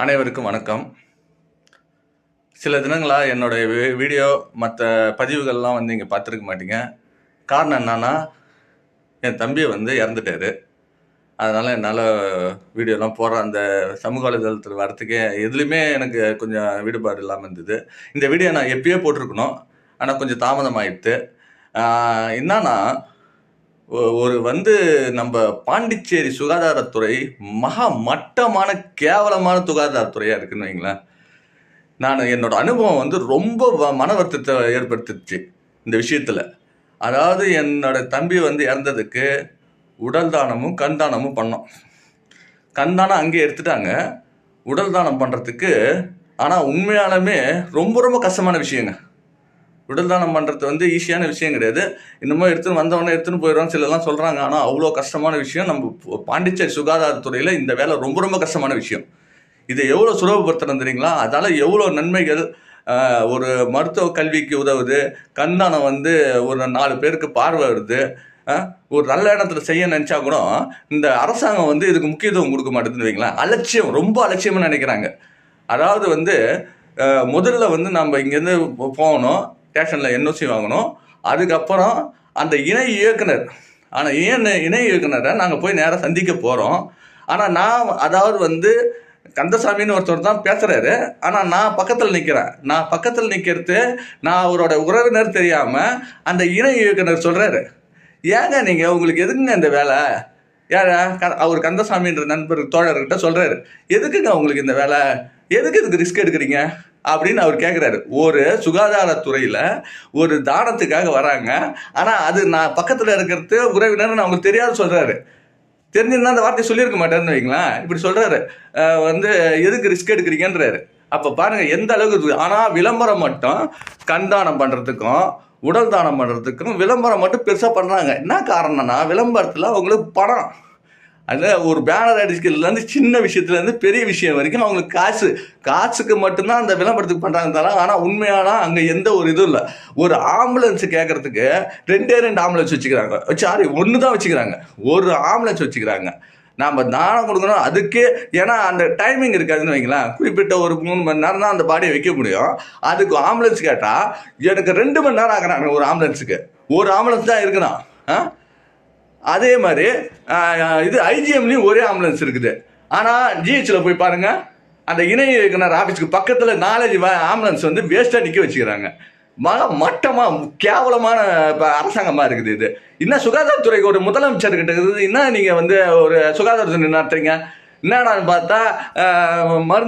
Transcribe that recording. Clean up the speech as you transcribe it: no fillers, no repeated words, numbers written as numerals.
அனைவருக்கும் வணக்கம். சில தினங்களாக என்னுடைய வீடியோ மற்ற பதிவுகள்லாம் நீங்கள் பார்த்துருக்க மாட்டீங்க. காரணம் என்னன்னா, என் தம்பியை இறந்துட்டார். அதனால் என்னால் வீடியோலாம் போடுற அந்த சமூக வலைதளத்தில் வரத்துக்கே எதுலேயுமே எனக்கு கொஞ்சம் ஈடுபாடு இல்லாமல் இருந்தது. இந்த வீடியோ நான் எப்பயோ போட்டிருக்கணும், ஆனால் கொஞ்சம் தாமதமாயிடுது. என்னன்னா, ஒரு நம்ம பாண்டிச்சேரி சுகாதாரத்துறை மகா மட்டமான கேவலமான சுகாதாரத்துறையாக இருக்குன்னு வைங்களேன். என்னோட அனுபவம் ரொம்ப மன வருத்தத்தை ஏற்படுத்திடுச்சு இந்த விஷயத்தில். அதாவது என்னோட தம்பி இறந்ததுக்கு உடல் தானமும் கண் தானமும் பண்ணோம். கண் தானம் அங்கேயே எடுத்துட்டாங்க. உடல் தானம் பண்ணுறதுக்கு ஆனால் உண்மையாலுமே ரொம்ப ரொம்ப கஷ்டமான விஷயங்க. உடல் தானம் பண்ணுறது ஈஸியான விஷயம் கிடையாது. இன்னமும் எடுத்துன்னு போயிடுவோம் சிலர்லாம் சொல்கிறாங்க. ஆனால் அவ்வளோ கஷ்டமான விஷயம். நம்ம பாண்டிச்சேரி சுகாதாரத்துறையில் இந்த வேலை ரொம்ப ரொம்ப கஷ்டமான விஷயம். இதை எவ்வளோ சுலபப்படுத்தணும் தெரியுங்களா? அதால் எவ்வளோ நன்மைகள். ஒரு மருத்துவ கல்விக்கு உதவுது. கண்தானம் ஒரு 4 பேருக்கு பார்வை வருது. ஒரு நல்ல இடத்துல செய்ய நினச்சா கூட இந்த அரசாங்கம் இதுக்கு முக்கியத்துவம் கொடுக்க மாட்டேதுன்னு வைங்களேன். அலட்சியம், ரொம்ப அலட்சியமாக நினைக்கிறாங்க. அதாவது முதல்ல நம்ம இங்கேருந்து போகணும், ஸ்டேஷனில் என்ஓசி வாங்கணும். அதுக்கப்புறம் அந்த இணை இயக்குனர், ஆனால் இணை இயக்குனரை நாங்கள் போய் நேராக சந்திக்க போகிறோம். ஆனால் அதாவது கந்தசாமின்னு ஒருத்தர் தான் பேசுகிறாரு. ஆனால் நான் பக்கத்தில் நிற்கிறேன். நான் பக்கத்தில் நிற்கிறது நான் அவரோட உறவினர் தெரியாமல் அந்த இணை இயக்குனர் சொல்கிறாரு, ஏங்க நீங்கள் உங்களுக்கு எதுக்குங்க இந்த வேலை? யார்? அவர் கந்தசாமின்ற நண்பர் தோழர்கிட்ட சொல்கிறாரு, எதுக்குங்க உங்களுக்கு இந்த வேலை? எதுக்கு இதுக்கு ரிஸ்க் எடுக்கிறீங்க அப்படின்னு அவர் கேட்குறாரு. ஒரு சுகாதாரத்துறையில் ஒரு தானத்துக்காக வராங்க. ஆனால் அது நான் பக்கத்தில் இருக்கிறது உறவினர் அவங்களுக்கு தெரியாது சொல்கிறாரு. தெரிஞ்சிருந்தா அந்த வார்த்தையை சொல்லியிருக்க மாட்டேன்னு வைங்களேன். இப்படி சொல்கிறாரு, எதுக்கு ரிஸ்க் எடுக்கிறீங்கன்றாரு. அப்போ பாருங்கள் எந்த அளவுக்கு இருக்குது. ஆனால் விளம்பரம் மட்டும் கண் தானம் பண்ணுறதுக்கும் உடல் தானம் பண்ணுறதுக்கும் விளம்பரம் மட்டும் பெருசாக பண்ணுறாங்க. என்ன காரணம்னா, விளம்பரத்தில் அவங்களுக்கு பணம். அதில் ஒரு பேனர் அடிக்கிறதுலேருந்து சின்ன விஷயத்துலேருந்து பெரிய விஷயம் வரைக்கும் அவங்களுக்கு காசுக்கு மட்டும்தான் அந்த விளம்பரத்துக்கு பண்ணுறாங்க தவிர. ஆனால் உண்மையான அங்கே எந்த ஒரு இதுவும் இல்லை. ஒரு ஆம்புலன்ஸ் கேட்குறதுக்கு 2 ஆம்புலன்ஸ் வச்சுக்கிறாங்க. ஒன்று தான் வச்சுக்கிறாங்க. ஒரு ஆம்புலன்ஸ் வச்சுக்கிறாங்க. நாம் தானம் கொடுக்கணும் அதுக்கே. ஏன்னா அந்த டைமிங் இருக்காதுன்னு வைங்களேன். குறிப்பிட்ட ஒரு 3 மணி நேரம் தான் அந்த பாடியை வைக்க முடியும். அதுக்கு ஆம்புலன்ஸ் கேட்டால் எனக்கு 2 மணி நேரம் ஆக்குறாங்க. ஒரு ஆம்புலன்ஸுக்கு ஒரு ஆம்புலன்ஸ் தான் இருக்கணும். அதே மாதிரி ஐஜிஎம்லேயும் ஒரே ஆம்புலன்ஸ் இருக்குது. ஆனால் ஜிஹெச்சில் போய் பாருங்கள், அந்த இணை இயக்குனர் ஆஃபீஸுக்கு பக்கத்தில் 4 ஆம்புலன்ஸ் வேஸ்ட்டாக நிற்க வச்சுக்கிறாங்க. மட்டமாக கேவலமான அரசாங்கமாக இருக்குது இது. இன்னும் சுகாதாரத்துறைக்கு ஒரு முதலமைச்சர்கிட்ட இருக்குது. இன்னும் நீங்கள் ஒரு சுகாதாரத்துறை நடத்துறீங்க. என்னடான்னு பார்த்தா மருந்து